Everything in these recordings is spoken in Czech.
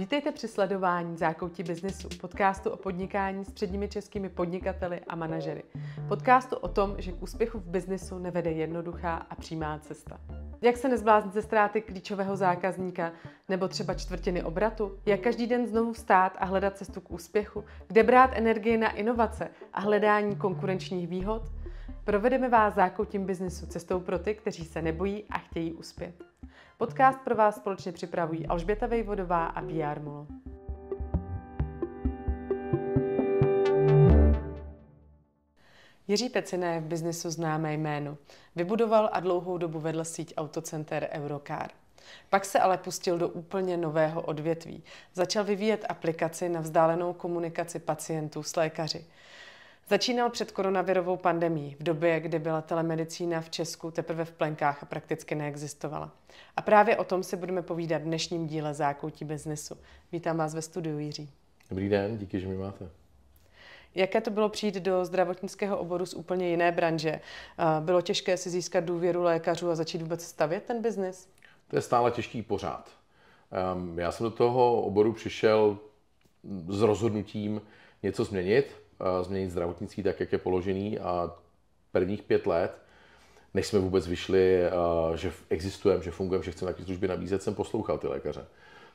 Vítejte při sledování Zákoutí biznesu, podcastu o podnikání s předními českými podnikateli a manažery. Podcastu o tom, že k úspěchu v biznesu nevede jednoduchá a přímá cesta. Jak se nezbláznit ze ztráty klíčového zákazníka nebo třeba čtvrtiny obratu? Jak každý den znovu vstát a hledat cestu k úspěchu? Kde brát energii na inovace a hledání konkurenčních výhod? Provedeme vás zákoutím biznesu cestou pro ty, kteří se nebojí a chtějí uspět. Podcast pro vás společně připravují Alžběta Vejvodová a PR Molo. Jiří Pecina je v biznesu známé jméno. Vybudoval a dlouhou dobu vedl síť autocenter Eurocar. Pak se ale pustil do úplně nového odvětví. Začal vyvíjet aplikaci na vzdálenou komunikaci pacientů s lékaři. Začínal před koronavirovou pandemií, v době, kdy byla telemedicína v Česku teprve v plenkách a prakticky neexistovala. A právě o tom si budeme povídat v dnešním díle Zákoutí biznesu. Vítám vás ve studiu, Jiří. Dobrý den, díky, že mě máte. Jaké to bylo přijít do zdravotnického oboru z úplně jiné branže? Bylo těžké si získat důvěru lékařů a začít vůbec stavět ten biznis? To je stále těžký pořád. Já jsem do toho oboru přišel s rozhodnutím něco změnit zdravotnictví tak, jak je položený, a prvních 5 let, než jsme vůbec vyšli, že existujeme, že fungujeme, že chceme nějaké služby nabízet, jsem poslouchal ty lékaře.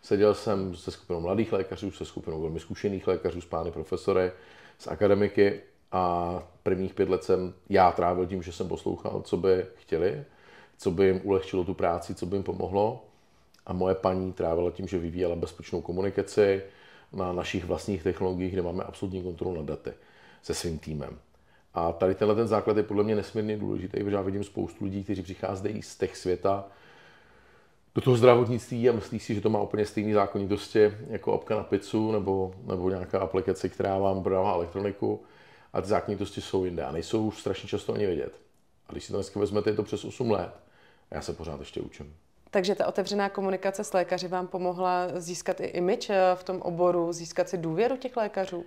Seděl jsem se skupinou mladých lékařů, se skupinou velmi zkušených lékařů, s pány profesory, s akademiky, a prvních 5 let jsem já trávil tím, že jsem poslouchal, co by chtěli, co by jim ulehčilo tu práci, co by jim pomohlo, a moje paní trávila tím, že vyvíjela bezpečnou komunikaci na našich vlastních technologiích, kde máme absolutní kontrolu nad daty se svým týmem. A tady ten základ je podle mě nesmírně důležitý, protože já vidím spoustu lidí, kteří přicházejí z těch světa do toho zdravotnictví a myslí si, že to má úplně stejné zákonitosti jako apka na pizzu nebo nějaká aplikace, která vám prodává elektroniku, a ty zákonitosti jsou jinde a nejsou už strašně často ani vidět. A když si to dneska vezmete, je to přes 8 let a já se pořád ještě učím. Takže ta otevřená komunikace s lékaři vám pomohla získat i image v tom oboru, získat si důvěru těch lékařů?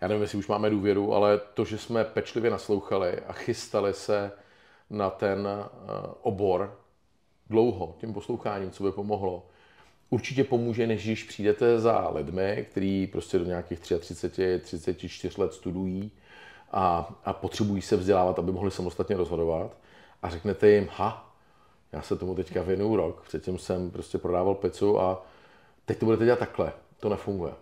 Já nevím, jestli už máme důvěru, ale to, že jsme pečlivě naslouchali a chystali se na ten obor dlouho, tím posloucháním, co by pomohlo, určitě pomůže, než když přijdete za lidmi, kteří prostě do nějakých 33, 34 let studují a potřebují se vzdělávat, aby mohli samostatně rozhodovat, a řeknete jim, já se tomu teďka věnuju rok, předtím jsem prostě prodával pizzu a teď to budete dělat takhle. To nefunguje.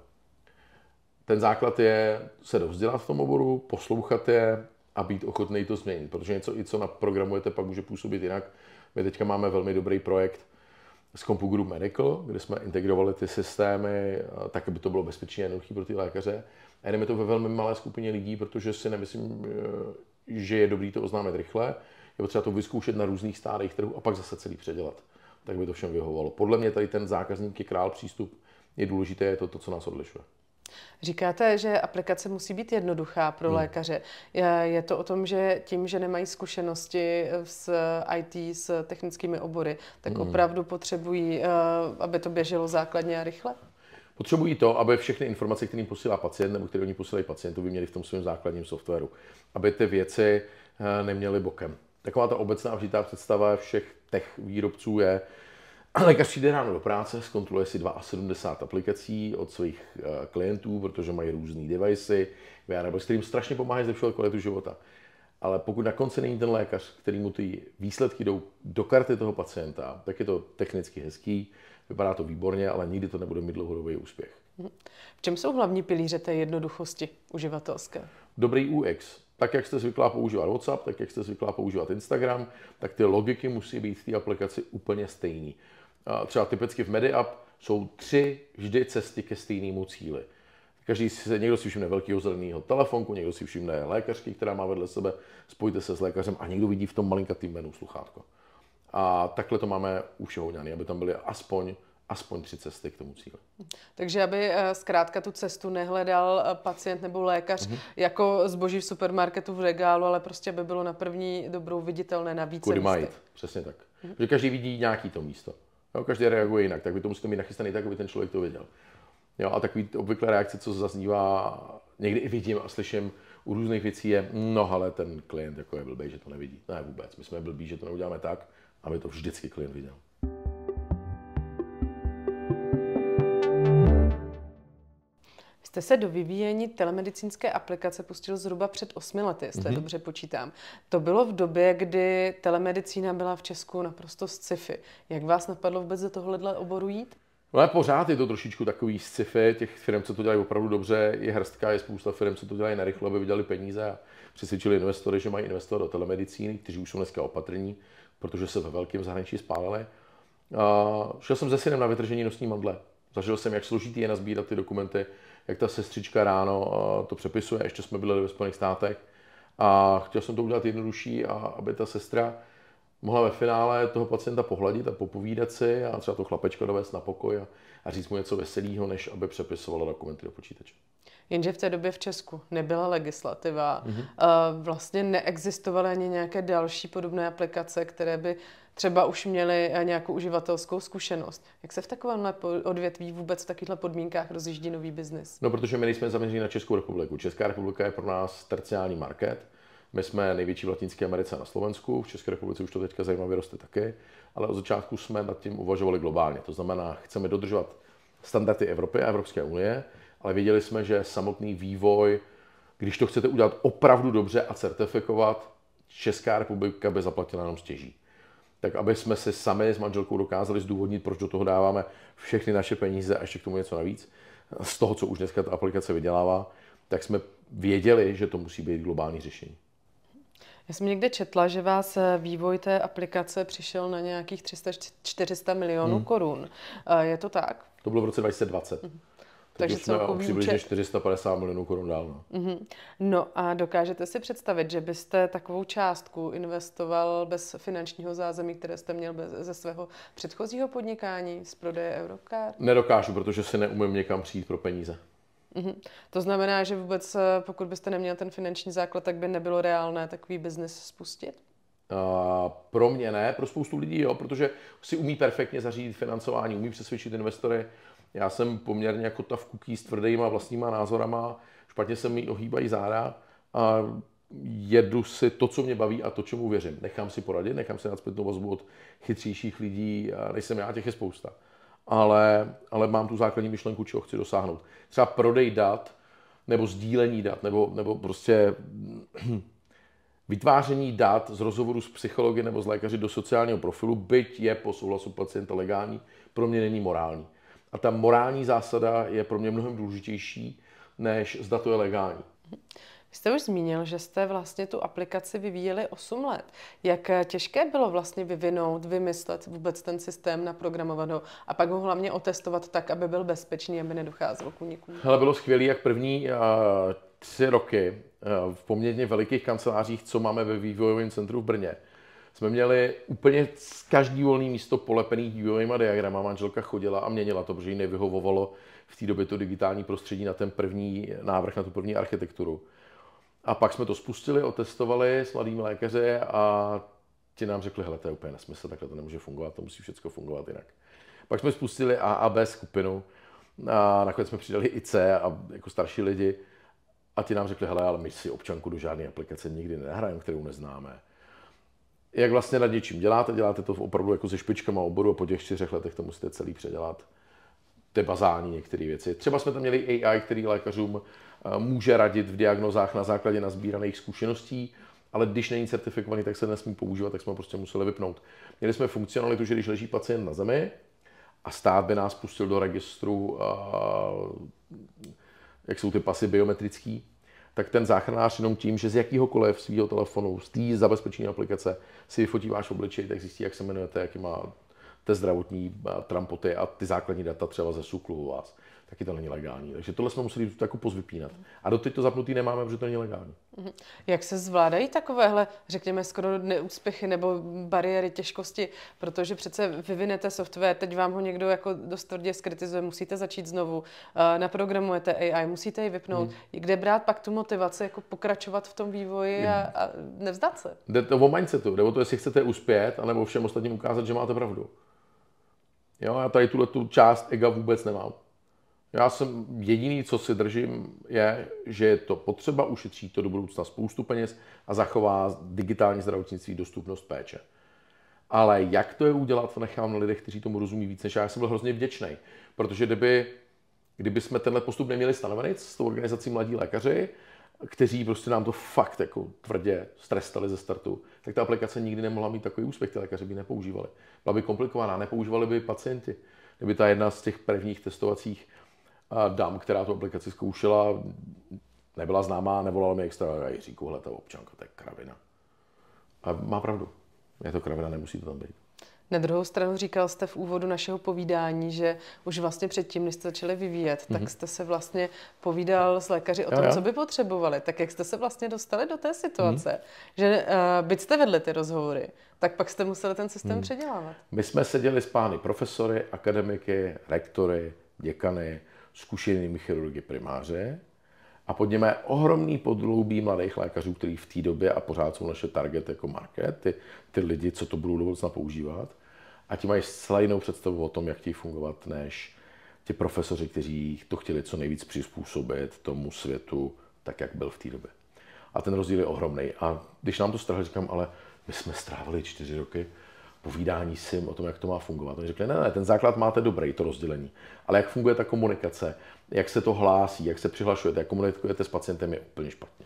Ten základ je se dovzdělat v tom oboru, poslouchat je a být ochotný to změnit, protože něco, co naprogramujete, pak může působit jinak. My teďka máme velmi dobrý projekt z Compu Group Medical, kde jsme integrovali ty systémy tak, aby to bylo bezpečně a jednoduché pro ty lékaře. A jdeme to ve velmi malé skupině lidí, protože si nemyslím, že je dobré to oznámit rychle. Je potřeba to vyzkoušet na různých stádích trhu a pak zase celý předělat. Tak by to všem vyhovovalo. Podle mě tady ten zákazník je král, přístup je důležité, je to, co nás odlišuje. Říkáte, že aplikace musí být jednoduchá pro lékaře. Je to o tom, že tím, že nemají zkušenosti s IT, s technickými obory, tak opravdu potřebují, aby to běželo základně a rychle? Potřebují to, aby všechny informace, které jim posílá pacient nebo které oni posílají pacientovi, měli v tom svém základním softwaru. Aby ty věci neměly bokem. Taková ta obecná vžitá představa všech tech výrobců je, lékař přijde ráno do práce, zkontroluje si 72 aplikací od svých klientů, protože mají různý device, s kterým strašně pomáhají zlepšovat kvalitu života. Ale pokud na konci není ten lékař, který mu ty výsledky jdou do karty toho pacienta, tak je to technicky hezký, vypadá to výborně, ale nikdy to nebude mít dlouhodobý úspěch. V čem jsou hlavní pilíře té jednoduchosti uživatelské? Dobrý UX. Tak, jak jste zvyklá používat WhatsApp, tak, jak jste zvyklá používat Instagram, tak ty logiky musí být v té aplikaci úplně stejný. Třeba typicky v MediApp jsou 3 vždy cesty ke stejnému cíli. Někdo si všimne velkého zeleného telefonku, někdo si všimne lékařky, která má vedle sebe, spojte se s lékařem, a někdo vidí v tom malinkatým menu sluchátko. A takhle to máme u všeho udělané, aby tam byly aspoň 3 cesty k tomu cíli. Takže aby zkrátka tu cestu nehledal pacient nebo lékař jako zboží v supermarketu v regálu, ale prostě aby bylo na první dobrou viditelné na více místech. Přesně tak. Protože každý vidí nějaký to místo. Jo, každý reaguje jinak, tak vy to musíte mít nachystaný tak, aby ten člověk to viděl. Jo, a takový obvyklé reakce, co zaznívá, někdy i vidím a slyším u různých věcí, je, ale ten klient jako je blbý, že to nevidí. Ne, vůbec. My jsme blbí, že to neuděláme tak, aby to vždycky klient viděl. Jste se do vyvíjení telemedicínské aplikace pustil zhruba před 8 lety, jestli dobře počítám. To bylo v době, kdy telemedicína byla v Česku naprosto sci-fi. Jak vás napadlo vůbec do tohohle oboru jít? No ale pořád je to trošičku takový sci-fi, těch firm, co to dělají opravdu dobře, je hrstka, je spousta firm, co to dělají narychlo, aby vydělali peníze a přesvědčili investory, že mají investovat do telemedicíny, kteří už jsou dneska opatrní, protože se ve velkém zahraničí spálili. Šel jsem se synem na vytržení nosní mandle. Zažil jsem, jak složitý je nazbírat ty dokumenty, jak ta sestřička ráno to přepisuje, ještě jsme byli ve Spojených státech. A chtěl jsem to udělat jednodušší, a aby ta sestra mohla ve finále toho pacienta pohladit a popovídat si a třeba to chlapečka dovést na pokoj a říct mu něco veselého, než aby přepisovala dokumenty do počítače. Jenže v té době v Česku nebyla legislativa, vlastně neexistovaly ani nějaké další podobné aplikace, které by třeba už měly nějakou uživatelskou zkušenost. Jak se v takovémhle odvětví vůbec v takovýchto podmínkách rozjíždí nový biznis? No, protože my nejsme zaměřeni na Českou republiku. Česká republika je pro nás terciální market. My jsme největší v Latinské Americe na Slovensku, v České republice už to teďka zajímavě roste taky, ale od začátku jsme nad tím uvažovali globálně. To znamená, chceme dodržovat standardy Evropy a Evropské unie, ale věděli jsme, že samotný vývoj, když to chcete udělat opravdu dobře a certifikovat, Česká republika by zaplatila jenom stěží. Tak aby jsme si sami s manželkou dokázali zdůvodnit, proč do toho dáváme všechny naše peníze a ještě k tomu něco navíc, z toho, co už dneska ta aplikace vydělává, tak jsme věděli, že to musí být globální řešení. Já jsem někde četla, že vás vývoj té aplikace přišel na nějakých 300-400 milionů korun. Je to tak? To bylo v roce 2020. Takže jsme přibližně 450 milionů korun dál. No a dokážete si představit, že byste takovou částku investoval bez finančního zázemí, které jste měl ze svého předchozího podnikání z prodeje Eurocard? Nedokážu, protože si neumím někam přijít pro peníze. To znamená, že vůbec, pokud byste neměl ten finanční základ, tak by nebylo reálné takový biznis spustit? Pro mě ne, pro spoustu lidí jo, protože si umí perfektně zařídit financování, umí přesvědčit investory. Já jsem poměrně jako ta v cookie s tvrdýma vlastníma názorama, špatně se mi ohýbají záda a jedu si to, co mě baví a to, čemu věřím. Nechám si poradit, nechám si dát zpětnou vazbu od chytřejších lidí, než jsem já, těch je spousta. Ale mám tu základní myšlenku, čeho chci dosáhnout. Třeba prodej dat, nebo sdílení dat, nebo prostě vytváření dat z rozhovoru s psychologi nebo s lékaři do sociálního profilu, byť je po souhlasu pacienta legální, pro mě není morální. A ta morální zásada je pro mě mnohem důležitější, než zda to je legální. Vy jste už zmínil, že jste vlastně tu aplikaci vyvíjeli 8 let. Jak těžké bylo vlastně vyvinout, vymyslet vůbec ten systém, naprogramovat ho a pak ho hlavně otestovat tak, aby byl bezpečný, aby nedocházelo k únikům? Hele, bylo skvělé, jak první 3 roky v poměrně velikých kancelářích, co máme ve vývojovém centru v Brně, jsme měli úplně každý volný místo polepený vývojovýma diagramama. Manželka chodila a měnila to, protože jí nevyhovovalo v té době to digitální prostředí na ten první návrh, na tu první architekturu. A pak jsme to spustili, otestovali s mladými lékaři a ti nám řekli, hele, to je úplně nesmysl, takhle to nemůže fungovat, to musí všechno fungovat jinak. Pak jsme spustili A a B skupinu a nakonec jsme přidali i C a jako starší lidi a ti nám řekli, hele, ale my si občanku do žádné aplikace nikdy nenahrajeme, kterou neznáme. Jak vlastně nad něčím děláte to opravdu jako se špičkama oboru a po těch 4 letech to musíte celý předělat. To je bazální některé věci. Třeba jsme tam měli AI, který lékařům může radit v diagnozách na základě nazbíraných zkušeností, ale když není certifikovaný, tak se nesmí používat, tak jsme ho prostě museli vypnout. Měli jsme funkcionalitu, že když leží pacient na zemi a stát by nás pustil do registru, jak jsou ty pasy biometrický, tak ten záchranář jenom tím, že z jakýhokoliv svého telefonu, z té zabezpečení aplikace si vyfotí váš obličej, tak zjistí, jak se jmenujete, jaký máte zdravotní trampoty a ty základní data třeba ze SÚKLu u vás. Taky to není legální. Takže tohle jsme museli jako pozvypínat. A doteď to zapnutý nemáme, protože to není legální. Jak se zvládají takovéhle, řekněme, skoro neúspěchy nebo bariéry, těžkosti, protože přece vyvinete software, teď vám ho někdo jako dost tvrdě skritizuje, musíte začít znovu, naprogramujete AI, musíte ji vypnout. Kde brát pak tu motivaci, jako pokračovat v tom vývoji a nevzdat se? Jde to o mindsetu, jde o to, jestli chcete uspět, anebo všem ostatním ukázat, že máte pravdu. Jo, já tady tu část ega vůbec nemám. Já jsem jediný, co si držím, je, že je to potřeba, ušetří to do budoucna spoustu peněz a zachová digitální zdravotnictví dostupnost péče. Ale jak to je udělat, to nechám na lidech, kteří tomu rozumí víc než já. Já jsem byl hrozně vděčný, protože kdyby kdyby jsme tenhle postup neměli stanovený s tou organizací Mladí lékaři, kteří prostě nám to fakt jako tvrdě strestali ze startu, tak ta aplikace nikdy nemohla mít takový úspěch, ty lékaři by ji nepoužívali. Byla by komplikovaná, nepoužívali by pacienti. Kdyby ta jedna z těch prvních testovacích dam, která tu aplikaci zkoušela, nebyla známá, nevolala mi extra, a Jiříku, hele, ta občanka, to je kravina. A má pravdu. Je to kravina, nemusí to tam být. Na druhou stranu říkal jste v úvodu našeho povídání, že už vlastně předtím, než jste začali vyvíjet, tak jste se vlastně povídal s lékaři o tom, co by potřebovali. Tak jak jste se vlastně dostali do té situace, že byť jste vedli ty rozhovory, tak pak jste museli ten systém předělávat. My jsme seděli s pány profesory, akademiky, rektory, děkany, zkušenými chirurgy primáře a pod nimi je ohromný podloubí mladých lékařů, kteří v té době a pořád jsou naše target jako market, ty lidi, co to budou do budoucna používat. A ti mají zcela jinou představu o tom, jak chtějí fungovat, než ti profesoři, kteří to chtěli co nejvíc přizpůsobit tomu světu, tak jak byl v té době. A ten rozdíl je ohromný. A když nám to strhli, říkám, ale my jsme strávili 4 roky povídání si o tom, jak to má fungovat. Oni řekli, ne, ten základ máte dobrý, to rozdělení. Ale jak funguje ta komunikace, jak se to hlásí, jak se přihlašujete, jak komunikujete s pacientem, je úplně špatně.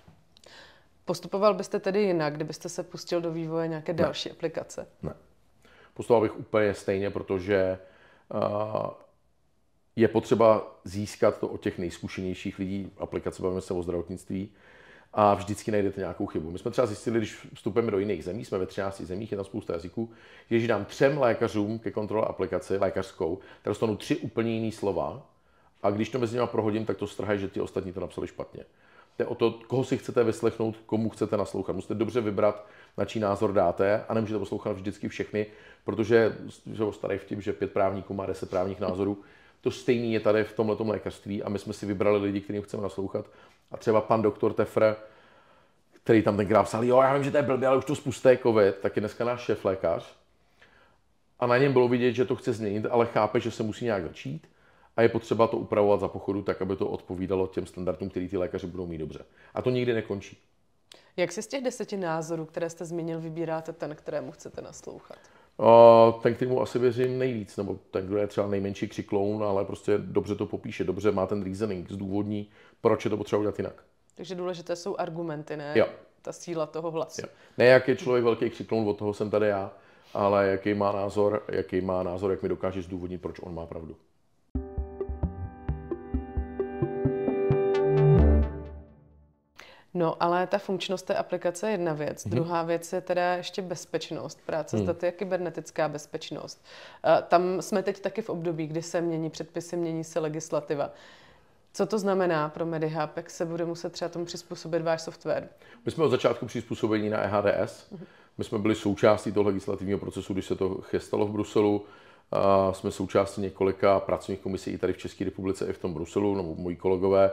Postupoval byste tedy jinak, kdybyste se pustil do vývoje nějaké další aplikace? Ne. Postupoval bych úplně stejně, protože je potřeba získat to od těch nejzkušenějších lidí. Aplikace, bavíme se o zdravotnictví, a vždycky najdete nějakou chybu. My jsme třeba zjistili, když vstupujeme do jiných zemí, jsme ve 13 zemích, je tam spousta jazyků, že když dám 3 lékařům ke kontrole aplikaci, lékařskou, tak dostanu 3 úplně jiný slova a když to mezi nimi prohodím, tak to strhají, že ti ostatní to napsali špatně. To je o to, koho si chcete vyslechnout, komu chcete naslouchat. Musíte dobře vybrat, na čí názor dáte a nemůžete poslouchat vždycky všechny, protože starý vtip, že 5 právníků má 10 právních názorů. To stejný je tady v tomhletom lékařství a my jsme si vybrali lidi, kterým chceme naslouchat. A třeba pan doktor Tefr, který tam tenkrát psal, jo, já vím, že to je blbě, ale už to spusté covid, tak je dneska náš šéf lékař. A na něm bylo vidět, že to chce změnit, ale chápe, že se musí nějak začít a je potřeba to upravovat za pochodu tak, aby to odpovídalo těm standardům, který ty lékaři budou mít dobře. A to nikdy nekončí. Jak si z těch 10 názorů, které jste zmínil, vybíráte ten, kterému chcete naslouchat? Ten, kterému asi věřím nejvíc, nebo ten, kdo je třeba nejmenší křikloun, ale prostě dobře to popíše, dobře má ten reasoning, zdůvodní, proč je to potřeba udělat jinak. Takže důležité jsou argumenty, ne? Jo. Ta síla toho hlasu. Jo. Ne, jak je člověk velký křikloun, od toho jsem tady já, ale jaký má názor, jak mi dokáže zdůvodnit, proč on má pravdu. No, ale ta funkčnost té aplikace je jedna věc. Druhá věc je teda ještě bezpečnost. Práce s daty a kybernetická bezpečnost. Tam jsme teď taky v období, kdy se mění předpisy, mění se legislativa. Co to znamená pro MediHub? Jak se bude muset třeba tomu přizpůsobit váš software? My jsme od začátku přizpůsobení na EHDS. My jsme byli součástí toho legislativního procesu, když se to chystalo v Bruselu. Jsme součástí několika pracovních komisí i tady v České republice, i v tom Bruselu, nebo moji kolegové.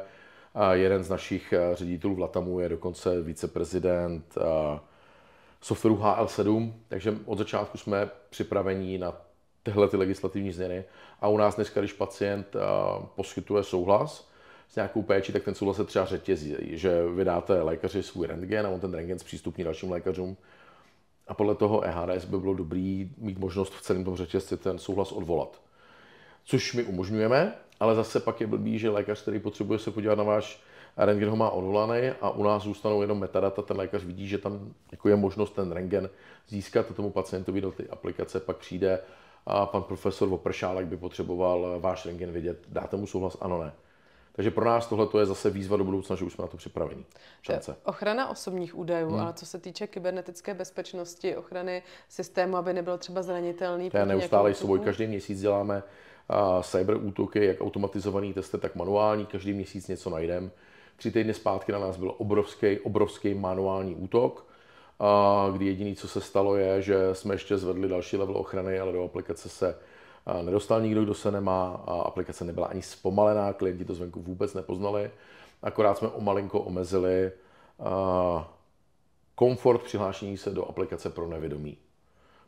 Jeden z našich ředitelů v Latamu je dokonce viceprezident softwaru HL7, takže od začátku jsme připraveni na tyhle ty legislativní změny. A u nás dneska, když pacient poskytuje souhlas s nějakou péčí, tak ten souhlas se třeba řetězí, že vydáte lékaři svůj rentgen a on ten rentgen zpřístupní dalším lékařům. A podle toho EHDS by bylo dobrý mít možnost v celém tom řetězci ten souhlas odvolat. Což my umožňujeme, ale zase pak je blbý, že lékař, který potřebuje se podívat na váš rentgen, ho má odvolaný a u nás zůstanou jenom metadata. Ten lékař vidí, že tam jako je možnost ten rentgen získat a tomu pacientovi do té aplikace pak přijde a pan profesor Vopršálek by potřeboval váš rentgen vidět. Dáte mu souhlas? Ano, ne. Takže pro nás tohle je zase výzva do budoucna, že už jsme na to připraveni. Šance. Ochrana osobních údajů, ale co se týče kybernetické bezpečnosti, ochrany systému, aby nebyl třeba zranitelný. To je neustálý souboj. Každý měsíc děláme cyber útoky, jak automatizovaný testy, tak manuální. Každý měsíc něco najdeme. 3 týdny zpátky na nás byl obrovský manuální útok, kdy jediné, co se stalo, je, že jsme ještě zvedli další level ochrany, ale do aplikace se nedostal nikdo, kdo se nemá, a aplikace nebyla ani zpomalená, klienti to zvenku vůbec nepoznali. Akorát jsme o malinko omezili komfort přihlášení se do aplikace pro nevědomí.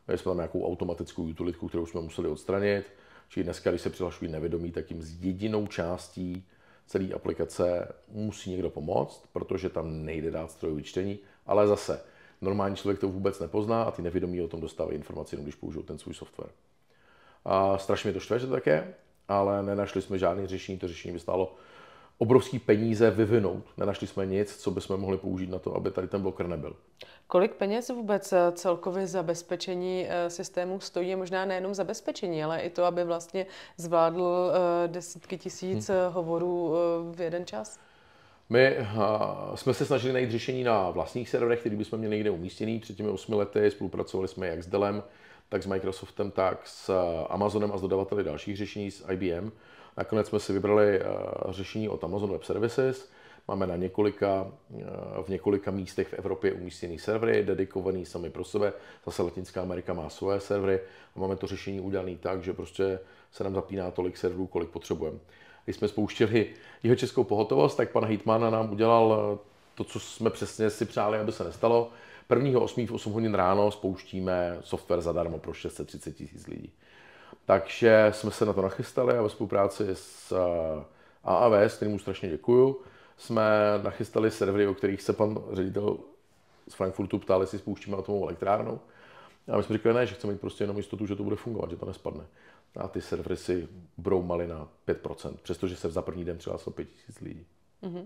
Měli jsme tam nějakou automatickou utilitku, kterou jsme museli odstranit. Čili dneska, když se přihlašují nevědomí, tak jim s jedinou částí celé aplikace musí někdo pomoct, protože tam nejde dát strojové čtení, ale zase normální člověk to vůbec nepozná a ty nevědomí o tom dostávají informaci, jenom když použijou ten svůj software. A strašně mě to štve, že to tak je. ale nenašli jsme žádné řešení. To řešení by stálo obrovský peníze vyvinout. Nenašli jsme nic, co bychom mohli použít na to, aby tady ten bloker nebyl. Kolik peněz vůbec celkově zabezpečení systému stojí? Možná nejenom zabezpečení, ale i to, aby vlastně zvládl desítky tisíc hovorů v jeden čas? My jsme se snažili najít řešení na vlastních serverech, který bychom měli někde umístěný. Před těmi 8 lety spolupracovali jsme jak s Dellem, tak s Microsoftem, tak s Amazonem a s dodavateli dalších řešení s IBM. Nakonec jsme si vybrali řešení od Amazon Web Services. Máme v několika místech v Evropě umístěný servery, dedikovaný sami pro sebe. Zase Latinská Amerika má svoje servery a máme to řešení udělané tak, že prostě se nám zapíná tolik serverů, kolik potřebujeme. Když jsme spouštěli jeho českou pohotovost, tak pan hejtman nám udělal to, co jsme přesně si přáli, aby se nestalo. 1.8. v 8 hodin ráno spouštíme software zadarmo pro 630 000 lidí. Takže jsme se na to nachystali a ve spolupráci s AAVS, kterému strašně děkuju, jsme nachystali servery, o kterých se pan ředitel z Frankfurtu ptal, jestli spouštíme atomovou elektrárnu. A my jsme řekli, ne, že chceme mít prostě jenom jistotu, že to bude fungovat, že to nespadne. A ty servery si broumaly na 5%, přestože se za první den přihlásilo 5 000 lidí. Mm-hmm.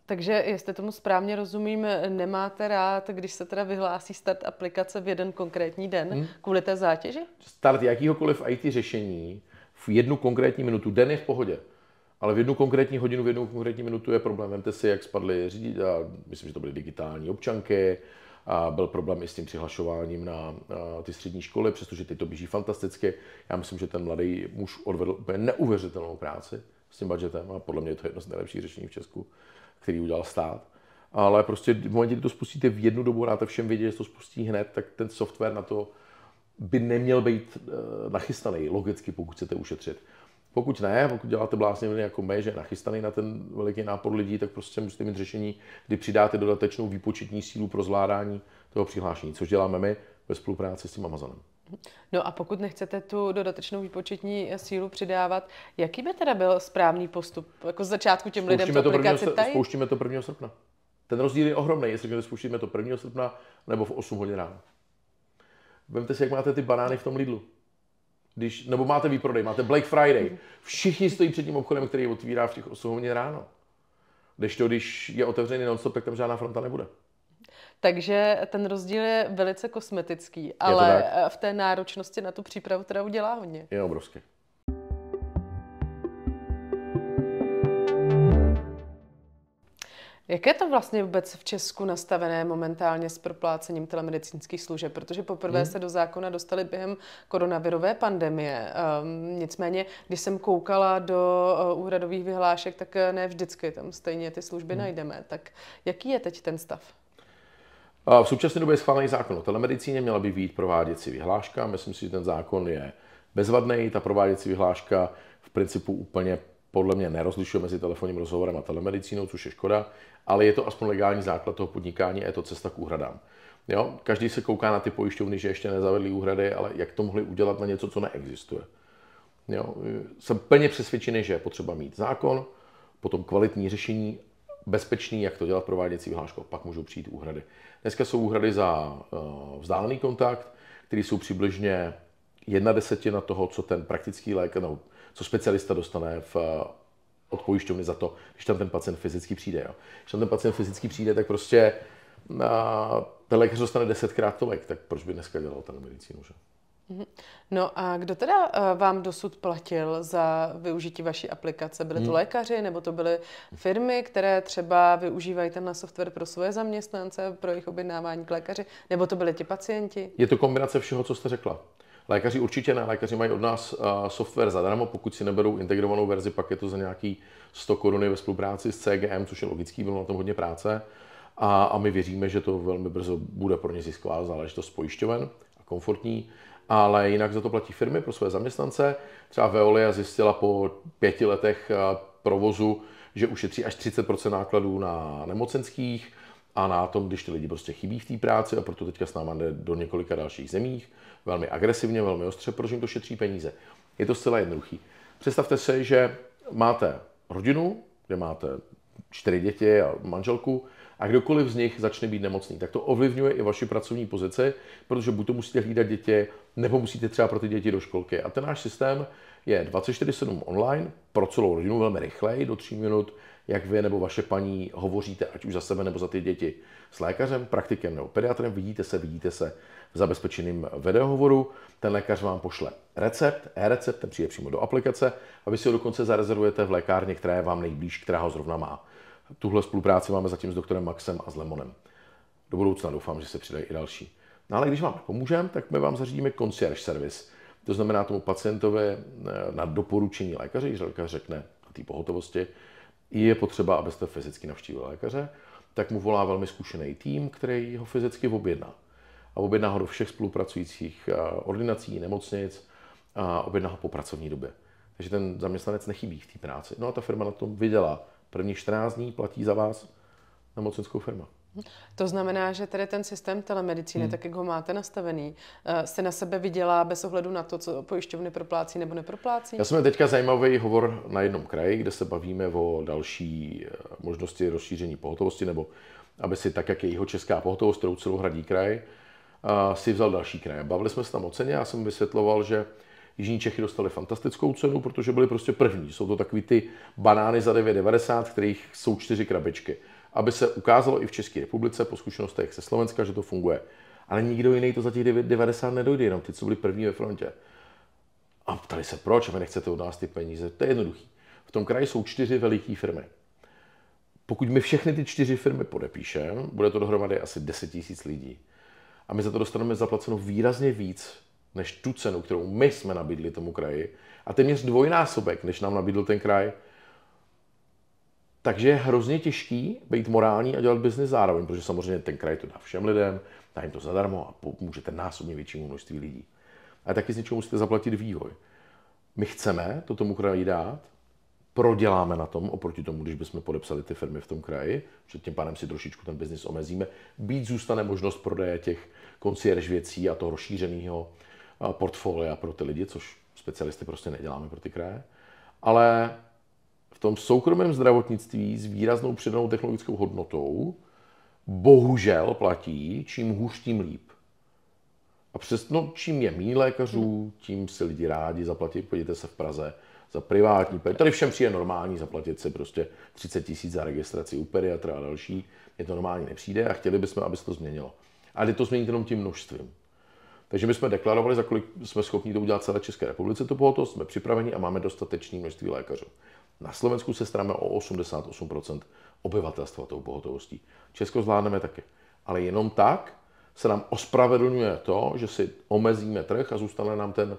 Takže, jestli tomu správně rozumím, nemáte rád, když se teda vyhlásí start aplikace v jeden konkrétní den kvůli té zátěži? Start jakýhokoliv IT řešení v jednu konkrétní minutu, den je v pohodě, ale v jednu konkrétní hodinu, v jednu konkrétní minutu je problém. Vemte si, jak spadly myslím, že to byly digitální občanky, a byl problém i s tím přihlašováním na ty střední školy, přestože teď to běží fantasticky. Já myslím, že ten mladý muž odvedl úplně neuvěřitelnou práci s tím budgetem a podle mě je to jedno z nejlepších řešení v Česku, který udělal stát. Ale prostě v momentě, kdy to spustíte v jednu dobu, dáte všem vědět, že to spustí hned, tak ten software na to by neměl být nachystaný logicky, pokud chcete ušetřit. Pokud ne, pokud děláte blázniviny jako my, že je nachystaný na ten veliký nápor lidí, tak prostě musíte mít řešení, kdy přidáte dodatečnou výpočetní sílu pro zvládání toho přihlášení, což děláme my ve spolupráci s tím Amazonem. No a pokud nechcete tu dodatečnou výpočetní sílu přidávat, jaký by teda byl správný postup? Jako z začátku těm lidem tu aplikaci tají? Spouštíme to 1. srpna. Ten rozdíl je ohromný, jestli spouštíme to 1. srpna nebo v 8 hodin ráno. Vemte si, jak máte ty banány v tom Lidlu. Nebo máte výprodej, máte Black Friday. Všichni stojí před tím obchodem, který otvírá v těch 8 hodin ráno. Když je otevřený non-stop, tak tam žádná fronta nebude. Takže ten rozdíl je velice kosmetický, ale v té náročnosti na tu přípravu teda udělá hodně. Je obrovský. Jak je to vlastně vůbec v Česku nastavené momentálně s proplácením telemedicínských služeb? Protože poprvé se do zákona dostali během koronavirové pandemie. Nicméně, když jsem koukala do úhradových vyhlášek, tak ne vždycky tam stejně ty služby najdeme. Tak jaký je teď ten stav? V současné době je schválený zákon o telemedicíně, měla by být prováděcí vyhláška. Myslím si, že ten zákon je bezvadný. Ta prováděcí vyhláška v principu úplně podle mě nerozlišuje mezi telefonním rozhovorem a telemedicínou, což je škoda, ale je to aspoň legální základ toho podnikání a je to cesta k úhradám. Jo? Každý se kouká na ty pojišťovny, že ještě nezavedli úhrady, ale jak to mohli udělat na něco, co neexistuje. Jo? Jsem plně přesvědčený, že je potřeba mít zákon, potom kvalitní řešení, bezpečný, jak to dělat prováděcí vyhláškou, pak můžou přijít úhrady. Dneska jsou úhrady za vzdálený kontakt, které jsou přibližně 1/10 toho, co ten praktický lékař, co specialista dostane od pojišťovny za to, když tam ten pacient fyzicky přijde. Jo. Když tam ten pacient fyzicky přijde, tak prostě ten lékař dostane 10krát tolik, tak proč by dneska dělal telemedicínu, že? No a kdo teda vám dosud platil za využití vaší aplikace? Byly to lékaři, nebo to byly firmy, které třeba využívají tenhle software pro svoje zaměstnance, pro jejich objednávání k lékaři, nebo to byli ti pacienti? Je to kombinace všeho, co jste řekla. Lékaři určitě ne, lékaři mají od nás software zadarmo, pokud si neberou integrovanou verzi, pak je to za nějaký 100 koruny ve spolupráci s CGM, což je logický, bylo na tom hodně práce. A my věříme, že to velmi brzo bude pro ně zisková záležitost pojišťoven a komfortní. Ale jinak za to platí firmy pro své zaměstnance. Třeba Veolia zjistila po 5 letech provozu, že ušetří až 30% nákladů na nemocenských a na tom, když ty lidi prostě chybí v té práci, a proto teďka s náma jde do několika dalších zemích, velmi agresivně, velmi ostře, protože jim to šetří peníze. Je to zcela jednoduchý. Představte si, že máte rodinu, kde máte 4 děti a manželku a kdokoliv z nich začne být nemocný, tak to ovlivňuje i vaši pracovní pozici, protože buď to musíte hlídat děti, nebo musíte třeba pro ty děti do školky. A ten náš systém je 24/7 online pro celou rodinu, velmi rychleji, do 3 minut, jak vy nebo vaše paní hovoříte, ať už za sebe nebo za ty děti, s lékařem, praktikem nebo pediatrem, vidíte se v zabezpečeném videohovoru, ten lékař vám pošle recept, e-recept, ten přijde přímo do aplikace a vy si ho dokonce zarezervujete v lékárně, která je vám nejblíž, která ho zrovna má. Tuhle spolupráci máme zatím s doktorem Maxem a s Lemonem. Do budoucna doufám, že se přidají i další. No ale když vám pomůžeme, tak my vám zařídíme concierge service. To znamená tomu pacientovi na doporučení lékaře, když lékař řekne na té pohotovosti, je potřeba, abyste fyzicky navštívili lékaře, tak mu volá velmi zkušený tým, který ho fyzicky objedná. A objedná ho do všech spolupracujících ordinací, nemocnic a objedná ho po pracovní době. Takže ten zaměstnanec nechybí v té práci. No a ta firma na tom vydělá. První 14 dní platí za vás nemocenskou firma. To znamená, že tady ten systém telemedicíny, tak jak ho máte nastavený, se na sebe vydělá bez ohledu na to, co pojišťovny proplácí nebo neproplácí? Já jsem měl teďka zajímavý hovor na jednom kraji, kde se bavíme o další možnosti rozšíření pohotovosti, nebo aby si tak, jak je jihočeská pohotovost, kterou celou hradí kraj, si vzal další kraje. Bavili jsme se tam o ceně, já jsem vysvětloval, že Jižní Čechy dostali fantastickou cenu, protože byli prostě první. Jsou to takový ty banány za 9,90, kterých jsou 4 krabičky. Aby se ukázalo i v České republice po zkušenostech ze Slovenska, že to funguje. Ale nikdo jiný to za těch 9,90 nedojde, jenom ty, co byli první ve frontě. A ptali se, proč, a vy nechcete od nás ty peníze. To je jednoduchý. V tom kraji jsou 4 veliké firmy. Pokud my všechny ty 4 firmy podepíšeme, bude to dohromady asi 10 000 lidí. A my za to dostaneme zaplaceno výrazně víc, než tu cenu, kterou my jsme nabídli tomu kraji. A téměř dvojnásobek, než nám nabídl ten kraj. Takže je hrozně těžký být morální a dělat biznis zároveň, protože samozřejmě ten kraj to dá všem lidem, dá jim to zadarmo a pomůžete násobně většímu množství lidí. Ale taky z něčeho musíte zaplatit vývoj. My chceme to tomu kraji dát, proděláme na tom, oproti tomu, když bychom podepsali ty firmy v tom kraji, že tím pádem si trošičku ten biznis omezíme. Být zůstane možnost prodeje těch concierge věcí a toho rozšířeného portfolia pro ty lidi, což specialisty prostě neděláme pro ty kraje. Ale v tom soukromém zdravotnictví s výraznou přidanou technologickou hodnotou bohužel platí, čím hůř, tím líp. A čím je méně lékařů, tím si lidi rádi zaplatí. Podívejte se v Praze za privátní péči. Tady všem přijde normální zaplatit si prostě 30 000 za registraci u pediatra a další. Mně to normálně nepřijde a chtěli bychom, aby se to změnilo. Ale jde to změnit jenom tím množstvím. Takže my jsme deklarovali, za kolik jsme schopni to udělat celé České republice, to pohotovost, jsme připraveni a máme dostatečné množství lékařů. Na Slovensku se staráme o 88% obyvatelstva tou pohotovostí. Česko zvládneme taky. Ale jenom tak se nám ospravedlňuje to, že si omezíme trh a zůstane nám ten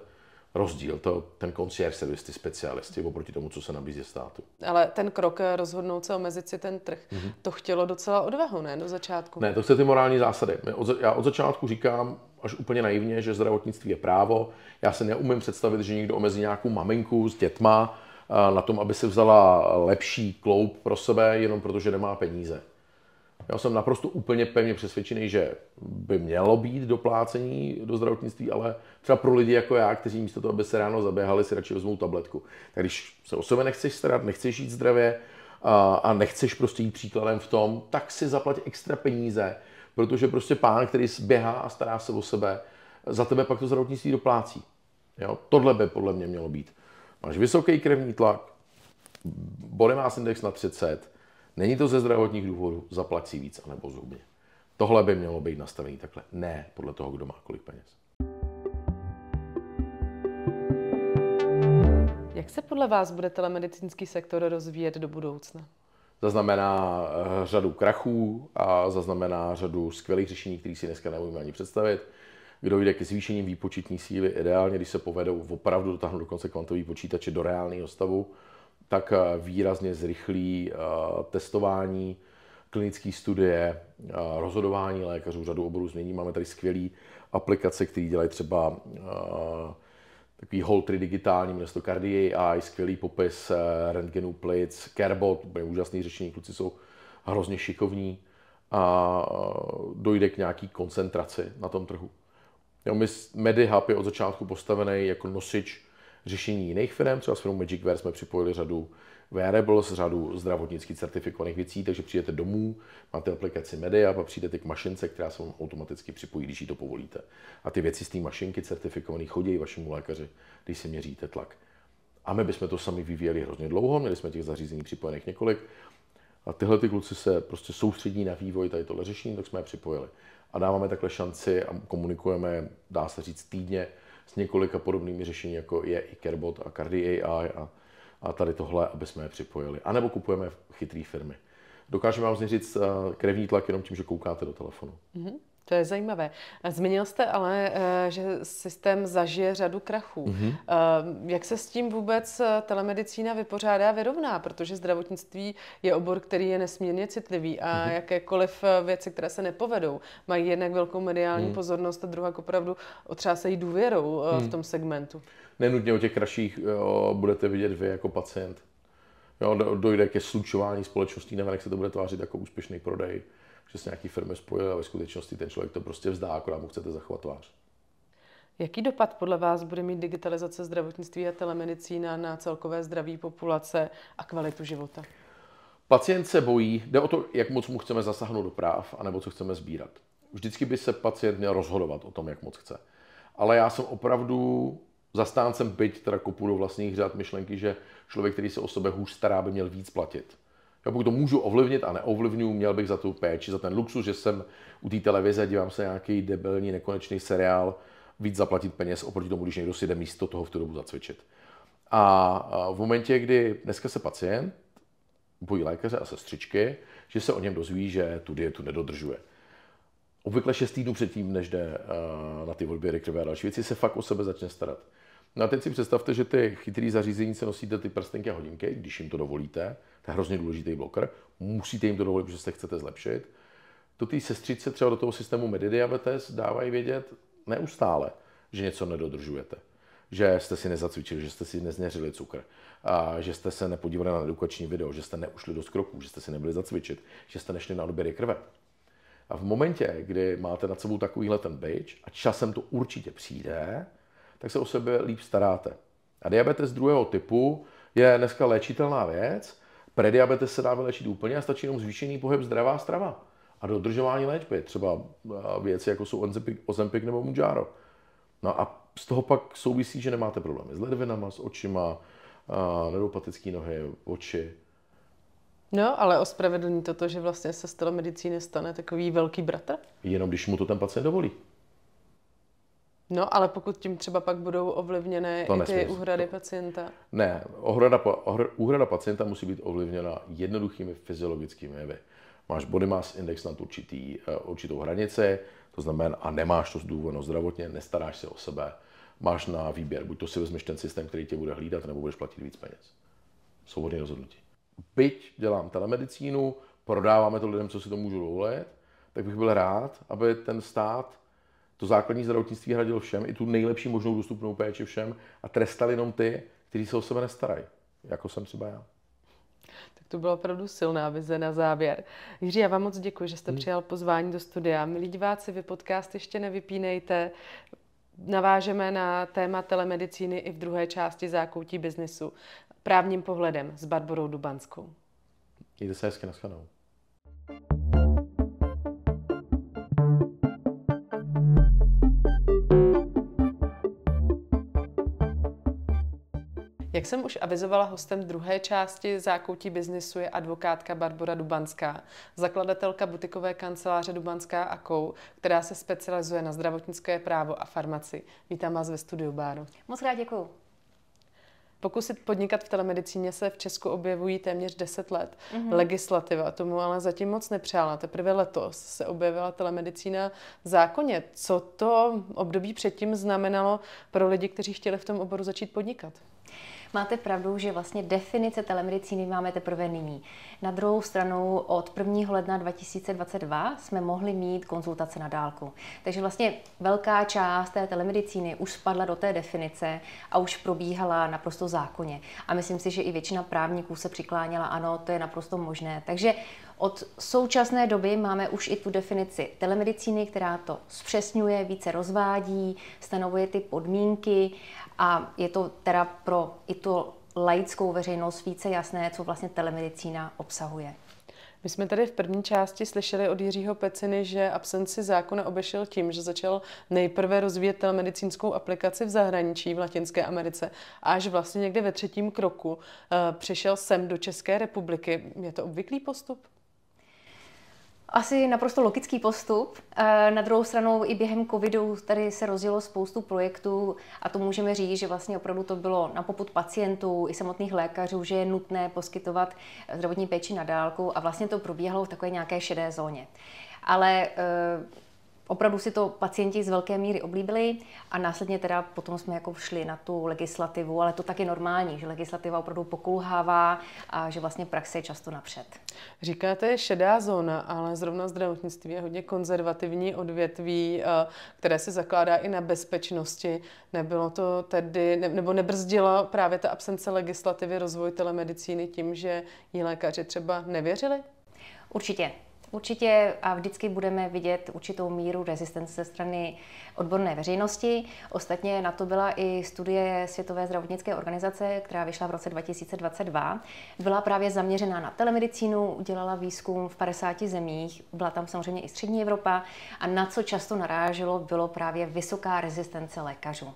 rozdíl, ten concierge service, ty specialisti, oproti tomu, co se nabízí státu. Ale ten krok rozhodnout se omezit si ten trh, to chtělo docela odvahu, ne? Do začátku. Ne, to chce ty morální zásady. Já od začátku říkám až úplně naivně, že zdravotnictví je právo. Já se neumím představit, že někdo omezí nějakou maminku s dětma na tom, aby si vzala lepší kloup pro sebe, jenom protože nemá peníze. Já jsem naprosto úplně pevně přesvědčený, že by mělo být doplácení do zdravotnictví, ale třeba pro lidi jako já, kteří místo toho, aby se ráno zaběhali, si radši vezmou tabletku. Tak když se o sebe nechceš starat, nechceš žít zdravě a nechceš prostě jít příkladem v tom, tak si zaplať extra peníze, protože prostě pán, který běhá a stará se o sebe, za tebe pak to zdravotnictví doplácí. Jo? Tohle by podle mě mělo být. Máš vysoký krevní tlak, body mass index na 30, není to ze zdravotních důvodů, zaplať si víc anebo zhubně. Tohle by mělo být nastavený takhle. Ne podle toho, kdo má kolik peněz. Jak se podle vás bude telemedicínský sektor rozvíjet do budoucna? Zaznamená řadu krachů a zaznamená řadu skvělých řešení, které si dneska neumíme ani představit. Kdo jde ke zvýšení výpočetní síly, ideálně, když se povedou opravdu dotáhnout dokonce kvantový počítače do reálného stavu, tak výrazně zrychlí testování, klinické studie, rozhodování lékařů, řadu oborů změní. Máme tady skvělé aplikace, které dělají třeba takový Holtry digitální, jmenuje se to Cardi AI, skvělý popis rentgenů plic, Carebot, úplně úžasný řešení, kluci jsou hrozně šikovní a dojde k nějaký koncentraci na tom trhu. MediHub je od začátku postavený jako nosič řešení jiných firm, třeba s firmou Magicware jsme připojili řadu wearables, řadu zdravotnicky certifikovaných věcí, takže přijdete domů, máte aplikaci Media a přijdete k mašince, která se vám automaticky připojí, když jí to povolíte. A ty věci z té mašinky certifikované chodí vašemu lékaři, když si měříte tlak. A my bychom to sami vyvíjeli hrozně dlouho, měli jsme těch zařízení připojených několik. A tyhle ty kluci se prostě soustředí na vývoj tady tohle řešení, tak jsme je připojili. A dáváme takhle šanci a komunikujeme, dá se říct, týdně s několika podobnými řešení, jako je i Carebot a Cardi AI a tady tohle, aby jsme je připojili. A nebo kupujeme chytré firmy. Dokážeme vám říct krevní tlak jenom tím, že koukáte do telefonu. Mm-hmm. To je zajímavé. Zmínil jste ale, že systém zažije řadu krachů. Mm-hmm. Jak se s tím vůbec telemedicína vypořádá, vyrovná? Protože zdravotnictví je obor, který je nesmírně citlivý a jakékoliv věci, které se nepovedou, mají jednak velkou mediální pozornost a druhá opravdu otřásají důvěrou v tom segmentu. Nenutně o těch krachích budete vidět vy jako pacient. Jo, dojde ke slučování společností, nevím, jak se to bude tvářit jako úspěšný prodej, že se nějaký firmy spojily a ve skutečnosti ten člověk to prostě vzdá, akorát mu chcete zachovat tvář. Jaký dopad podle vás bude mít digitalizace zdravotnictví a telemedicína na celkové zdraví populace a kvalitu života? Pacient se bojí, jde o to, jak moc mu chceme zasáhnout do práv, anebo co chceme sbírat. Vždycky by se pacient měl rozhodovat o tom, jak moc chce. Ale já jsem opravdu zastáncem, byť teda kopu do vlastních řad myšlenky, že člověk, který se o sebe hůř stará, by měl víc platit. Já pokud to můžu ovlivnit a neovlivňuji, měl bych za tu péči, za ten luxus, že jsem u té televize a dívám se nějaký debilní, nekonečný seriál, víc zaplatit peněz oproti tomu, když někdo si jde místo toho v tu dobu zacvičit. A v momentě, kdy dneska se pacient bojí lékaře a sestřičky, že se o něm dozví, že tu dietu nedodržuje. Obvykle 6 týdnů předtím, než jde na ty odběry krve a další věci, se fakt o sebe začne starat. No a teď si představte, že ty chytrý zařízení se nosíte ty prstenky a hodinky, když jim to dovolíte. To je hrozně důležitý bloker. Musíte jim to dovolit, protože se chcete zlepšit. To té sestřičce třeba do toho systému Medidiabetes dávají vědět neustále, že něco nedodržujete. Že jste si nezacvičili, že jste si nezměřili cukr, a že jste se nepodívali na edukační video, že jste neušli dost kroků, že jste si nebyli zacvičit, že jste nešli na odběry krve. A v momentě, kdy máte nad sebou takovýhle ten badge a časem to určitě přijde, tak se o sebe líp staráte. A diabetes druhého typu je dneska léčitelná věc. Prediabetes se dá vylečit úplně a stačí jenom zvýšený pohyb, zdravá strava a dodržování léčby. Třeba věci, jako jsou Ozempic nebo Mounjaro. No a z toho pak souvisí, že nemáte problémy s ledvinama, s očima, neuropatické nohy, oči. No, ale ospravedlní to, že vlastně se z telemedicíny stane takový velký bratr? Jenom když mu to ten pacient dovolí. No, ale pokud tím třeba pak budou ovlivněné i ty úhrady pacienta? Ne, úhrada pacienta musí být ovlivněna jednoduchými fyziologickými jevy. Máš body mass index nad určitou hranici, to znamená, a nemáš to zdůvodno zdravotně, nestaráš se o sebe, máš na výběr, buď to si vezmeš ten systém, který tě bude hlídat, nebo budeš platit víc peněz. Svobodné rozhodnutí. Byť dělám telemedicínu, prodáváme to lidem, co si to můžu dovolit, tak bych byl rád, aby ten stát to základní zdravotnictví hradil všem, i tu nejlepší možnou dostupnou péči všem a trestal jenom ty, kteří se o sebe nestarají, jako jsem třeba já. Tak to byla opravdu silná vize na závěr. Jiří, já vám moc děkuji, že jste přijal pozvání do studia. Milí diváci, vy podcast ještě nevypínejte. Navážeme na téma telemedicíny i v druhé části Zákoutí biznesu právním pohledem s Barborou Dubanskou. Mějte se hezky, nashledanou. Jak jsem už avizovala, hostem druhé části Zákoutí biznesu je advokátka Barbora Dubanská, zakladatelka butikové kanceláře Dubanská & Co., která se specializuje na zdravotnické právo a farmaci. Vítám vás ve studiu, Báro. Moc rád děkuju. Pokusit podnikat v telemedicíně se v Česku objevují téměř 10 let. Legislativa tomu ale zatím moc nepřála. Teprve letos se objevila telemedicína v zákoně. Co to období předtím znamenalo pro lidi, kteří chtěli v tom oboru začít podnikat? Máte pravdu, že vlastně definice telemedicíny máme teprve nyní. Na druhou stranu od 1. ledna 2022 jsme mohli mít konzultace na dálku. Takže vlastně velká část té telemedicíny už spadla do té definice a už probíhala naprosto zákonně. A myslím si, že i většina právníků se přikláněla, ano, to je naprosto možné. Takže Od současné doby máme už i tu definici telemedicíny, která to zpřesňuje, více rozvádí, stanovuje ty podmínky a je to teda pro i tu laickou veřejnost více jasné, co vlastně telemedicína obsahuje. My jsme tady v první části slyšeli od Jiřího Peciny, že absenci zákona obešel tím, že začal nejprve rozvíjet telemedicínskou aplikaci v zahraničí, v Latinské Americe, a až vlastně někde ve třetím kroku přišel sem do České republiky. Je to obvyklý postup? Asi naprosto logický postup. Na druhou stranu i během covidu tady se rozjelo spoustu projektů a to můžeme říct, že vlastně opravdu to bylo na popud pacientů i samotných lékařů, že je nutné poskytovat zdravotní péči na dálku a vlastně to probíhalo v takové nějaké šedé zóně. Ale opravdu si to pacienti z velké míry oblíbili a následně teda potom jsme jako šli na tu legislativu, ale to tak je normální, že legislativa opravdu pokulhává a že vlastně praxe je často napřed. Říkáte šedá zóna, ale zrovna zdravotnictví je hodně konzervativní odvětví, které se zakládá i na bezpečnosti. Nebylo to tedy, nebo nebrzdila právě ta absence legislativy rozvoj telemedicíny tím, že jí lékaři třeba nevěřili? Určitě a vždycky budeme vidět určitou míru rezistence ze strany odborné veřejnosti. Ostatně na to byla i studie Světové zdravotnické organizace, která vyšla v roce 2022. Byla právě zaměřená na telemedicínu, udělala výzkum v 50 zemích, byla tam samozřejmě i střední Evropa a na co často naráželo, bylo právě vysoká rezistence lékařů.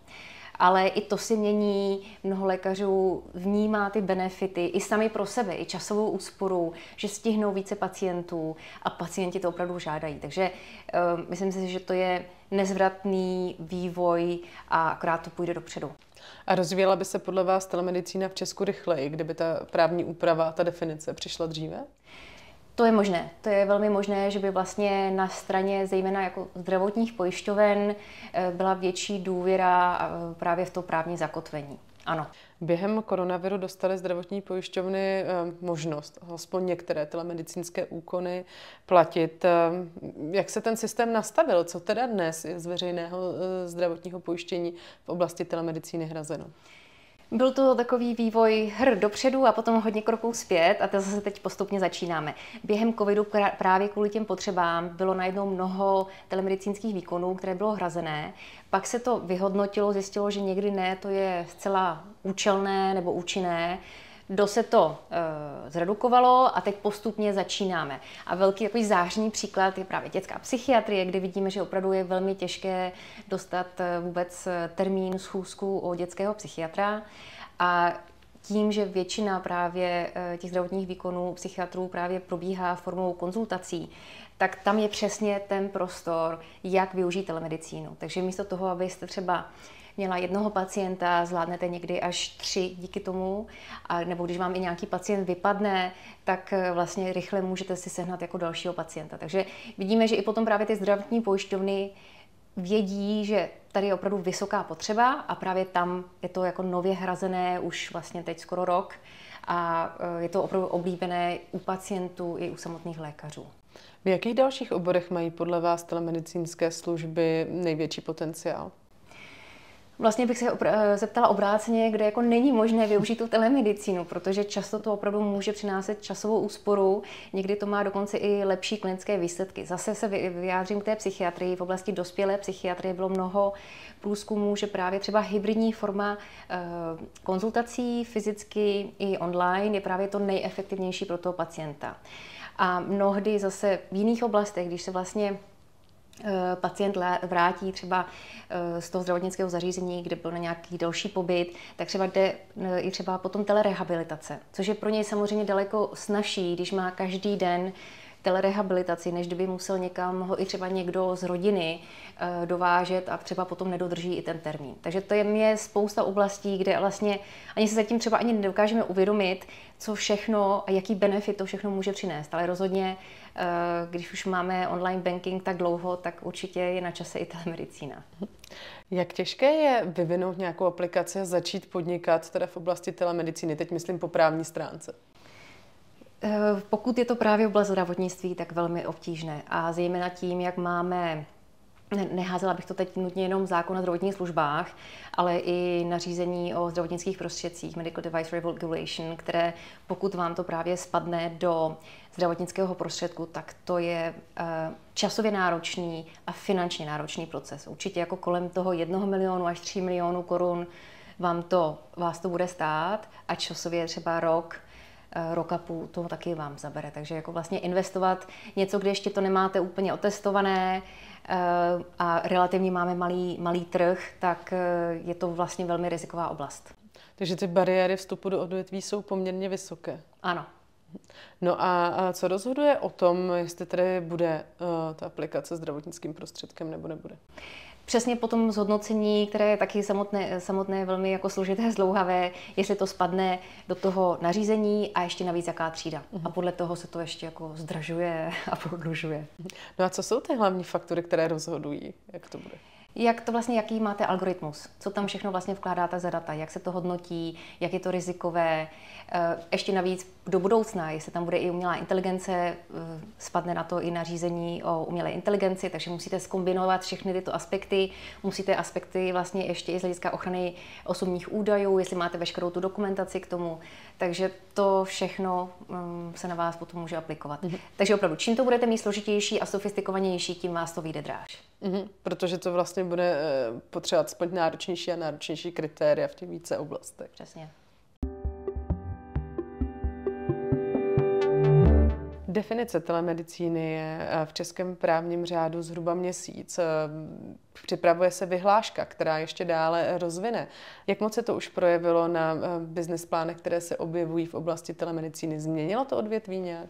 Ale i to si mění, mnoho lékařů vnímá ty benefity i sami pro sebe, i časovou úsporu, že stihnou více pacientů a pacienti to opravdu žádají. Takže myslím si, že to je nezvratný vývoj a akorát to půjde dopředu. A rozvíjela by se podle vás telemedicína v Česku rychleji, kdyby ta právní úprava, ta definice přišla dříve? To je možné. To je velmi možné, že by vlastně na straně zejména jako zdravotních pojišťoven byla větší důvěra právě v to právní zakotvení. Ano. Během koronaviru dostaly zdravotní pojišťovny možnost aspoň některé telemedicínské úkony platit. Jak se ten systém nastavil? Co teda dnes je z veřejného zdravotního pojištění v oblasti telemedicíny hrazeno? Byl to takový vývoj dopředu a potom hodně kroků zpět a to zase teď postupně začínáme. Během covidu právě kvůli těm potřebám bylo najednou mnoho telemedicínských výkonů, které bylo hrazené. Pak se to vyhodnotilo, zjistilo, že někdy ne, to je zcela účelné nebo účinné. Se to zredukovalo a teď postupně začínáme. A velký takový zářný příklad je právě dětská psychiatrie, kde vidíme, že opravdu je velmi těžké dostat vůbec termín, schůzku u dětského psychiatra. A tím, že většina právě těch zdravotních výkonů psychiatrů právě probíhá formou konzultací, tak tam je přesně ten prostor, jak využít telemedicínu. Takže místo toho, abyste třeba měla jednoho pacienta, zvládnete někdy až 3 díky tomu, a nebo když vám i nějaký pacient vypadne, tak vlastně rychle můžete si sehnat jako dalšího pacienta. Takže vidíme, že i potom právě ty zdravotní pojišťovny vědí, že tady je opravdu vysoká potřeba a právě tam je to jako nově hrazené už vlastně teď skoro rok a je to opravdu oblíbené u pacientů i u samotných lékařů. V jakých dalších oborech mají podle vás telemedicínské služby největší potenciál? Vlastně bych se zeptala obráceně, kde jako není možné využít tu telemedicínu, protože často to opravdu může přinášet časovou úsporu, někdy to má dokonce i lepší klinické výsledky. Zase se vyjádřím k té psychiatrii. V oblasti dospělé psychiatrie bylo mnoho průzkumů, že právě třeba hybridní forma konzultací fyzicky i online je právě to nejefektivnější pro toho pacienta. A mnohdy zase v jiných oblastech, když se vlastně pacient vrátí třeba z toho zdravotnického zařízení, kde byl na nějaký další pobyt, tak třeba jde i třeba potom telerehabilitace, což je pro něj samozřejmě daleko snazší, když má každý den telerehabilitaci, než kdyby musel někam ho i třeba někdo z rodiny dovážet a třeba potom nedodrží i ten termín. Takže to je spousta oblastí, kde vlastně ani se zatím třeba ani nedokážeme uvědomit, co všechno a jaký benefit to všechno může přinést. Ale rozhodně, když už máme online banking tak dlouho, tak určitě je na čase i telemedicína. Jak těžké je vyvinout nějakou aplikaci a začít podnikat teda v oblasti telemedicíny? Teď myslím po právní stránce. Pokud je to právě oblast zdravotnictví, tak velmi obtížné. A zejména tím, jak máme neházela bych to teď nutně jenom zákon o zdravotních službách, ale i nařízení o zdravotnických prostředcích, Medical Device Regulation, které pokud vám to právě spadne do zdravotnického prostředku, tak to je časově náročný a finančně náročný proces. Určitě jako kolem toho 1 milionu až 3 milionů korun vás to bude stát a časově třeba rok a půl to taky vám zabere. Takže jako vlastně investovat něco, kde ještě to nemáte úplně otestované a relativně máme malý trh, tak je to vlastně velmi riziková oblast. Takže ty bariéry vstupu do odvětví jsou poměrně vysoké. Ano. No a co rozhoduje o tom, jestli tedy bude ta aplikace zdravotnickým prostředkem nebo nebude? Přesně po tom zhodnocení, které je taky samotné velmi jako složité, zdlouhavé, jestli to spadne do toho nařízení a ještě navíc jaká třída. A podle toho se to ještě jako zdražuje a prodlužuje. No a co jsou ty hlavní faktory, které rozhodují, jak to bude? Jaký máte algoritmus, co tam všechno vlastně vkládáte za data, jak se to hodnotí, jak je to rizikové, ještě navíc do budoucna, jestli tam bude i umělá inteligence, spadne na to i nařízení o umělé inteligenci, takže musíte zkombinovat všechny tyto aspekty, musíte aspekty vlastně ještě i z hlediska ochrany osobních údajů, jestli máte veškerou tu dokumentaci k tomu, takže to všechno se na vás potom může aplikovat. Takže opravdu, čím to budete mít složitější a sofistikovanější, tím vás to vyjde dráž. Protože to vlastně bude potřebovat splnit náročnější a náročnější kritéria v těch více oblastech. Přesně. Definice telemedicíny je v českém právním řádu zhruba měsíc. Připravuje se vyhláška, která ještě dále rozvine. Jak moc se to už projevilo na business plánech, které se objevují v oblasti telemedicíny? Změnilo to odvětví nějak?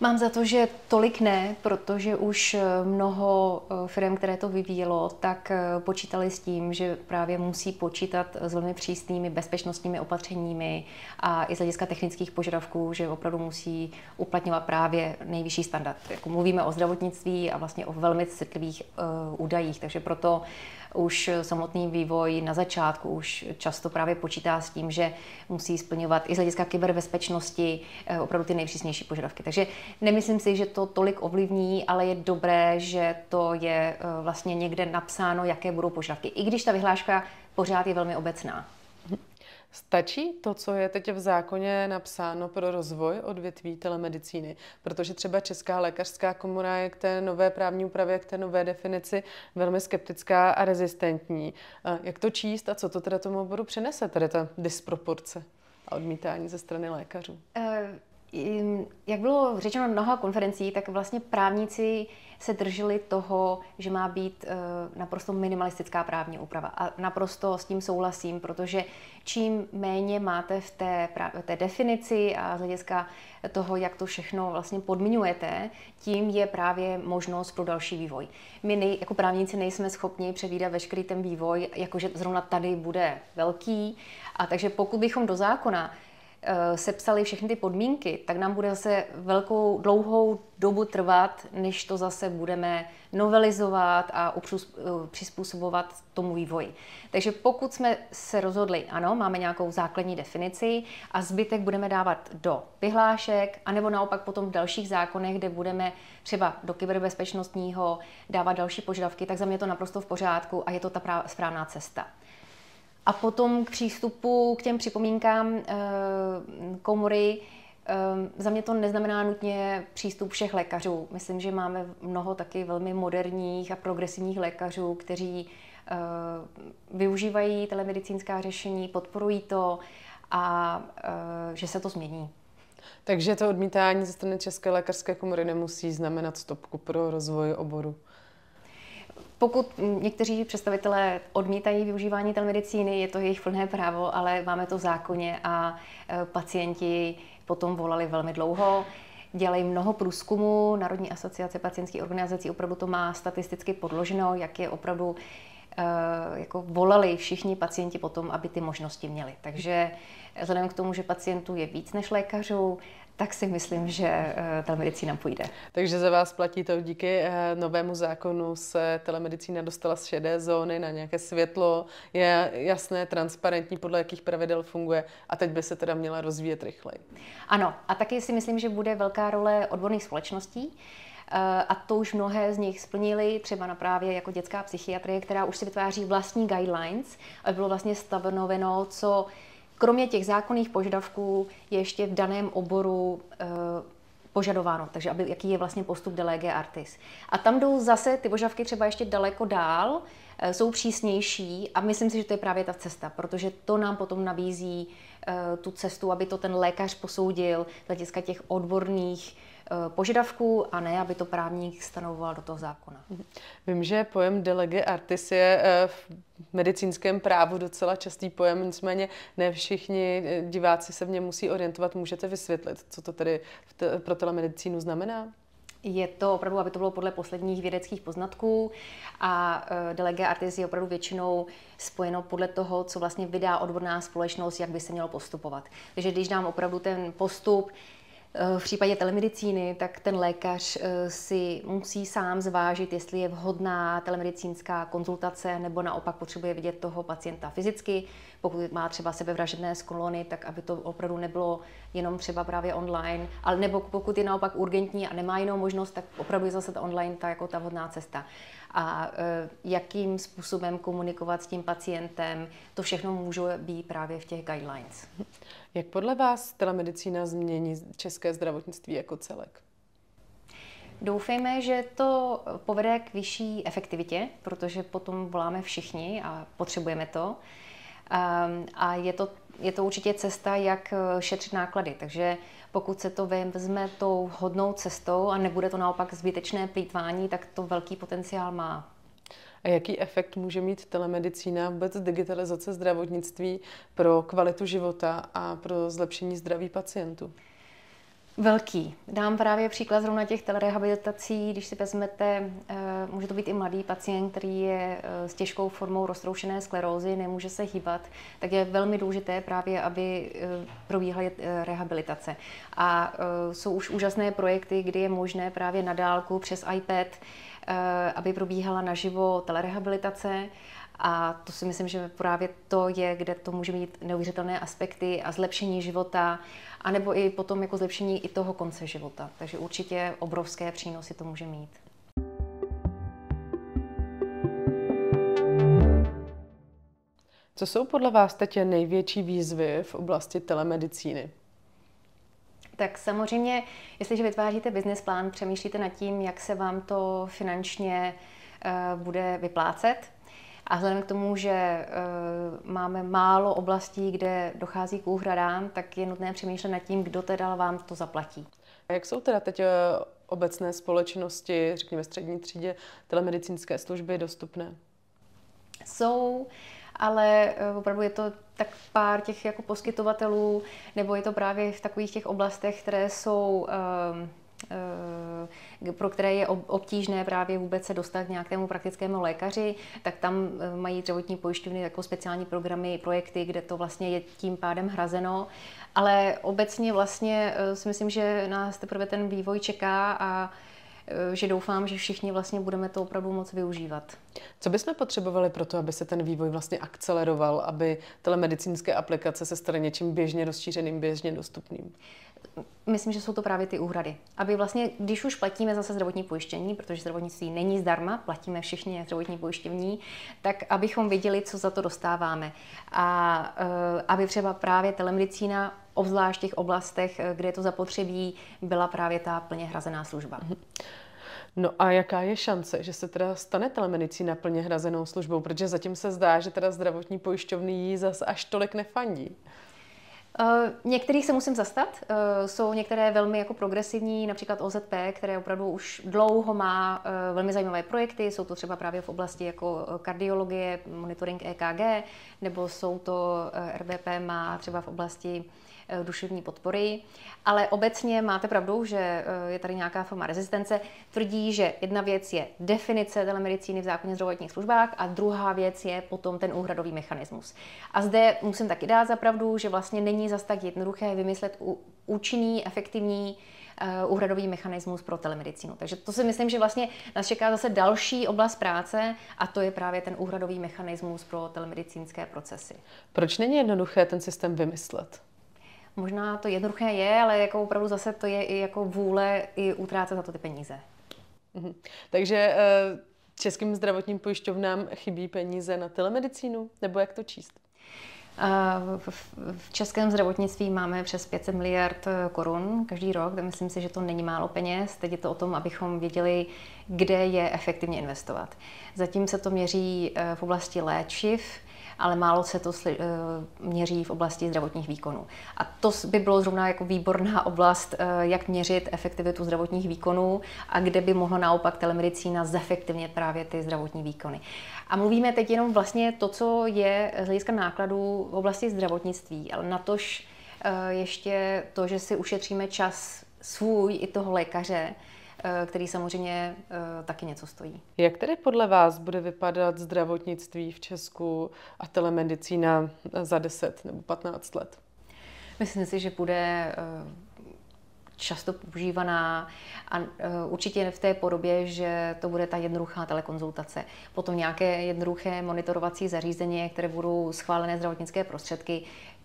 Mám za to, že tolik ne, protože už mnoho firm, které to vyvíjelo, tak počítali s tím, že právě musí počítat s velmi přísnými bezpečnostními opatřeními a i z hlediska technických požadavků, že opravdu musí uplatňovat právě nejvyšší standard. Jako mluvíme o zdravotnictví a vlastně o velmi citlivých údajích, takže proto už samotný vývoj na začátku už často právě počítá s tím, že musí splňovat i z hlediska kyberbezpečnosti opravdu ty nejpřísnější požadavky. Takže nemyslím si, že to tolik ovlivní, ale je dobré, že to je vlastně někde napsáno, jaké budou požadavky. I když ta vyhláška pořád je velmi obecná. Stačí to, co je teď v zákoně napsáno pro rozvoj odvětví telemedicíny? Protože třeba Česká lékařská komora je k té nové právní úpravě, k té nové definici velmi skeptická a rezistentní. Jak to číst a co to teda tomu oboru přinese, tady ta disproporce a odmítání ze strany lékařů? Jak bylo řečeno na mnoha konferencí, tak vlastně právníci se drželi toho, že má být naprosto minimalistická právní úprava. A naprosto s tím souhlasím, protože čím méně máte v té definici a z hlediska toho, jak to všechno vlastně podmiňujete, tím je právě možnost pro další vývoj. My jako právníci nejsme schopni předvídat veškerý ten vývoj, jakože zrovna tady bude velký. A takže pokud bychom do zákona sepsali všechny ty podmínky, tak nám bude zase dlouhou dobu trvat, než to zase budeme novelizovat a přizpůsobovat tomu vývoji. Takže pokud jsme se rozhodli, ano, máme nějakou základní definici a zbytek budeme dávat do vyhlášek, anebo naopak potom v dalších zákonech, kde budeme třeba do kyberbezpečnostního dávat další požadavky, tak za mě je to naprosto v pořádku a je to ta správná cesta. A potom k přístupu k těm připomínkám komory, za mě to neznamená nutně přístup všech lékařů. Myslím, že máme mnoho taky velmi moderních a progresivních lékařů, kteří využívají telemedicínská řešení, podporují to a že se to změní. Takže to odmítání ze strany České lékařské komory nemusí znamenat stopku pro rozvoj oboru. Pokud někteří představitelé odmítají využívání telemedicíny, je to jejich plné právo, ale máme to v zákoně a pacienti potom volali velmi dlouho. Dělají mnoho průzkumů, Národní asociace pacientských organizací opravdu to má statisticky podloženo, jak je opravdu jako volali všichni pacienti potom, aby ty možnosti měli. Takže vzhledem k tomu, že pacientů je víc než lékařů, tak si myslím, že telemedicína půjde. Takže za vás platí to, díky novému zákonu se telemedicína dostala z šedé zóny na nějaké světlo, je jasné, transparentní, podle jakých pravidel funguje a teď by se teda měla rozvíjet rychleji. Ano, a taky si myslím, že bude velká role odborných společností, a to už mnohé z nich splnili, třeba na právě jako dětská psychiatrie, která už si vytváří vlastní guidelines, aby bylo vlastně stanoveno, co kromě těch zákonných požadavků je ještě v daném oboru požadováno, takže jaký je vlastně postup de lege artis. A tam jdou zase ty požadavky třeba ještě daleko dál, jsou přísnější a myslím si, že to je právě ta cesta, protože to nám potom nabízí tu cestu, aby to ten lékař posoudil z hlediska těch odborných požadavků a ne, aby to právník stanovoval do toho zákona. Vím, že pojem de lege artis je v medicínském právu docela častý pojem, nicméně ne všichni diváci se v něm musí orientovat. Můžete vysvětlit, co to tedy pro telemedicínu znamená? Je to opravdu, aby to bylo podle posledních vědeckých poznatků a de lege artis je opravdu většinou spojeno podle toho, co vlastně vydá odborná společnost, jak by se mělo postupovat. Takže když dám opravdu ten postup v případě telemedicíny, tak ten lékař si musí sám zvážit, jestli je vhodná telemedicínská konzultace nebo naopak potřebuje vidět toho pacienta fyzicky. Pokud má třeba sebevražedné sklony, tak aby to opravdu nebylo jenom třeba právě online, ale nebo pokud je naopak urgentní a nemá jinou možnost, tak opravdu je zase ta online ta vhodná cesta. A jakým způsobem komunikovat s tím pacientem, to všechno může být právě v těch guidelines. Jak podle vás telemedicína změní české zdravotnictví jako celek? Doufejme, že to povede k vyšší efektivitě, protože potom voláme všichni a potřebujeme to. A je to určitě cesta, jak šetřit náklady. Takže pokud se to vezme tou hodnou cestou a nebude to naopak zbytečné plýtvání, tak to velký potenciál má. A jaký efekt může mít telemedicína, vůbec digitalizace zdravotnictví pro kvalitu života a pro zlepšení zdraví pacientů? Velký. Dám právě příklad zrovna těch telerehabilitací, když si vezmete, může to být i mladý pacient, který je s těžkou formou roztroušené sklerózy, nemůže se hýbat, tak je velmi důležité právě, aby probíhaly rehabilitace. A jsou už úžasné projekty, kdy je možné právě na dálku přes iPad, aby probíhala naživo telerehabilitace. A to si myslím, že právě to je, kde to může mít neuvěřitelné aspekty a zlepšení života, anebo i potom jako zlepšení i toho konce života. Takže určitě obrovské přínosy to může mít. Co jsou podle vás teď největší výzvy v oblasti telemedicíny? Tak samozřejmě, jestliže vytváříte business plán, přemýšlíte nad tím, jak se vám to finančně bude vyplácet. A vzhledem k tomu, že máme málo oblastí, kde dochází k úhradám, tak je nutné přemýšlet nad tím, kdo teda vám to zaplatí. A jak jsou teda teď obecné společnosti, řekněme střední třídě, telemedicínské služby dostupné? Jsou, ale opravdu je to tak pár těch jako poskytovatelů, nebo je to právě v takových těch oblastech, které jsou pro které je obtížné právě vůbec se dostat k nějakému praktickému lékaři, tak tam mají zdravotní pojišťovny jako speciální programy, projekty, kde to vlastně je tím pádem hrazeno. Ale obecně vlastně si myslím, že nás teprve ten vývoj čeká a že doufám, že všichni vlastně budeme to opravdu moc využívat. Co bychom potřebovali pro to, aby se ten vývoj vlastně akceleroval, aby telemedicínské aplikace se staly něčím běžně rozšířeným, běžně dostupným? Myslím, že jsou to právě ty úhrady. Aby vlastně, když už platíme zase zdravotní pojištění, protože zdravotnictví není zdarma, platíme všichni zdravotní pojištění, tak abychom věděli, co za to dostáváme. A aby třeba právě telemedicína, obzvlášť v těch oblastech, kde je to zapotřebí, byla právě ta plně hrazená služba. No a jaká je šance, že se teda stane telemedicína plně hrazenou službou? Protože zatím se zdá, že teda zdravotní pojišťovny jí zas až tolik nefandí. Některých se musím zastat. Jsou některé velmi jako progresivní, například OZP, které opravdu už dlouho má velmi zajímavé projekty. Jsou to třeba právě v oblasti jako kardiologie, monitoring EKG, nebo jsou to RBP má třeba v oblasti duševní podpory. Ale obecně máte pravdu, že je tady nějaká forma rezistence. Tvrdí, že jedna věc je definice telemedicíny v zákoně o zdravotních službách a druhá věc je potom ten úhradový mechanismus. A zde musím taky dát za pravdu, že vlastně není zas tak jednoduché vymyslet účinný, efektivní úhradový mechanismus pro telemedicínu. Takže to si myslím, že vlastně nás čeká zase další oblast práce a to je právě ten úhradový mechanismus pro telemedicínské procesy. Proč není jednoduché ten systém vymyslet? Možná to jednoduché je, ale jako opravdu zase to je i jako vůle i utrácet za to ty peníze. Takže českým zdravotním pojišťovnám chybí peníze na telemedicínu, nebo jak to číst? V českém zdravotnictví máme přes 500 miliard korun každý rok, tak myslím si, že to není málo peněz. Teď je to o tom, abychom věděli, kde je efektivně investovat. Zatím se to měří v oblasti léčiv, ale málo se to měří v oblasti zdravotních výkonů. A to by bylo zrovna jako výborná oblast, jak měřit efektivitu zdravotních výkonů a kde by mohla naopak telemedicína zefektivnit právě ty zdravotní výkony. A mluvíme teď jenom vlastně to, co je z hlediska nákladů v oblasti zdravotnictví, ale natož ještě to, že si ušetříme čas svůj i toho lékaře, který samozřejmě taky něco stojí. Jak tedy podle vás bude vypadat zdravotnictví v Česku a telemedicína za 10 nebo 15 let? Myslím si, že bude často používaná a určitě v té podobě, že to bude ta jednoduchá telekonzultace. Potom nějaké jednoduché monitorovací zařízení, které budou schválené zdravotnické prostředky.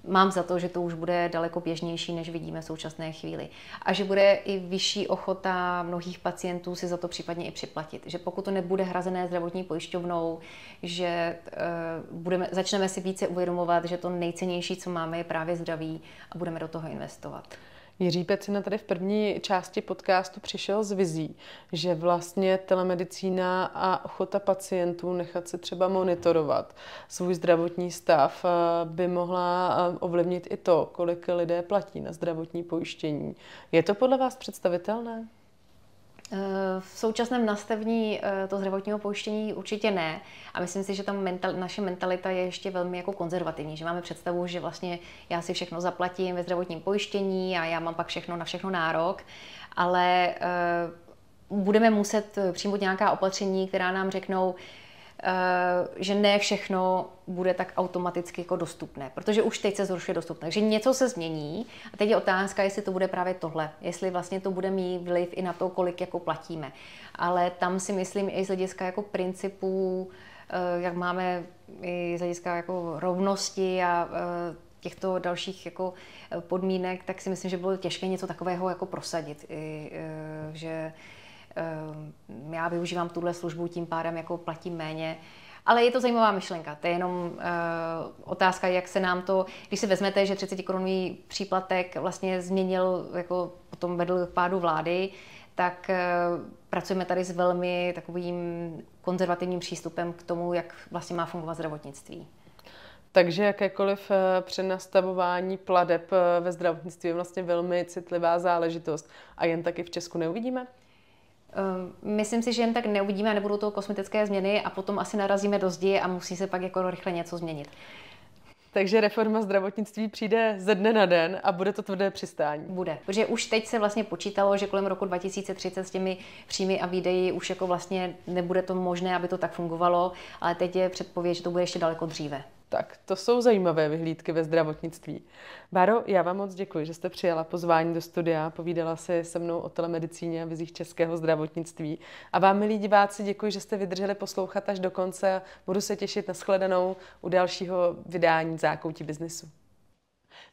Mám za to, že to už bude daleko běžnější, než vidíme v současné chvíli. A že bude i vyšší ochota mnohých pacientů si za to případně i připlatit. Že pokud to nebude hrazené zdravotní pojišťovnou, že začneme si více uvědomovat, že to nejcennější, co máme, je právě zdraví a budeme do toho investovat. Jiří Pecina tady v první části podcastu přišel s vizí, že vlastně telemedicína a ochota pacientů nechat se třeba monitorovat svůj zdravotní stav by mohla ovlivnit i to, kolik lidé platí na zdravotní pojištění. Je to podle vás představitelné? V současném nastavení toho zdravotního pojištění určitě ne. A myslím si, že tam naše mentalita je ještě velmi jako konzervativní, že máme představu, že vlastně já si všechno zaplatím ve zdravotním pojištění a já mám pak na všechno nárok, ale budeme muset přijmout nějaká opatření, která nám řeknou, že ne všechno bude tak automaticky jako dostupné, protože už teď se zrušuje dostupné. Takže něco se změní a teď je otázka, jestli to bude právě tohle, jestli vlastně to bude mít vliv i na to, kolik jako platíme. Ale tam si myslím i z hlediska jako principů, jak máme i z hlediska jako rovnosti a těchto dalších jako podmínek, tak si myslím, že bylo těžké něco takového jako prosadit. Že já využívám tuhle službu, tím pádem jako platím méně. Ale je to zajímavá myšlenka. To je jenom otázka, jak se nám to, když si vezmete, že 30korunový příplatek vlastně změnil, jako potom vedl k pádu vlády, tak pracujeme tady s velmi takovým konzervativním přístupem k tomu, jak vlastně má fungovat zdravotnictví. Takže jakékoliv přenastavování plateb ve zdravotnictví je vlastně velmi citlivá záležitost a jen taky v Česku neuvidíme? Myslím si, že jen tak neuvidíme a nebudou to kosmetické změny a potom asi narazíme do zdi a musí se pak jako rychle něco změnit. Takže reforma zdravotnictví přijde ze dne na den a bude to tvrdé přistání. Bude, protože už teď se vlastně počítalo, že kolem roku 2030 s těmi příjmy a výdaji už jako vlastně nebude to možné, aby to tak fungovalo, ale teď je předpověď, že to bude ještě daleko dříve. Tak, to jsou zajímavé vyhlídky ve zdravotnictví. Báro, já vám moc děkuji, že jste přijala pozvání do studia, povídala si se mnou o telemedicíně a vizích českého zdravotnictví. A vám, milí diváci, děkuji, že jste vydrželi poslouchat až do konce. Budu se těšit na shledanou u dalšího vydání Zákoutí biznesu.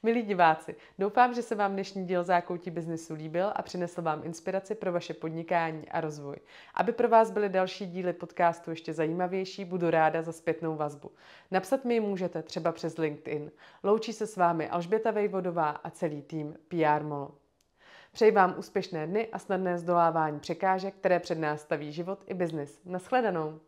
Milí diváci, doufám, že se vám dnešní díl Zákoutí biznesu líbil a přinesl vám inspiraci pro vaše podnikání a rozvoj. Aby pro vás byly další díly podcastu ještě zajímavější, budu ráda za zpětnou vazbu. Napsat mi ji můžete třeba přes LinkedIn. Loučí se s vámi Alžběta Vejvodová a celý tým PR Molo. Přeji vám úspěšné dny a snadné zdolávání překážek, které před nás staví život i biznis. Naschledanou!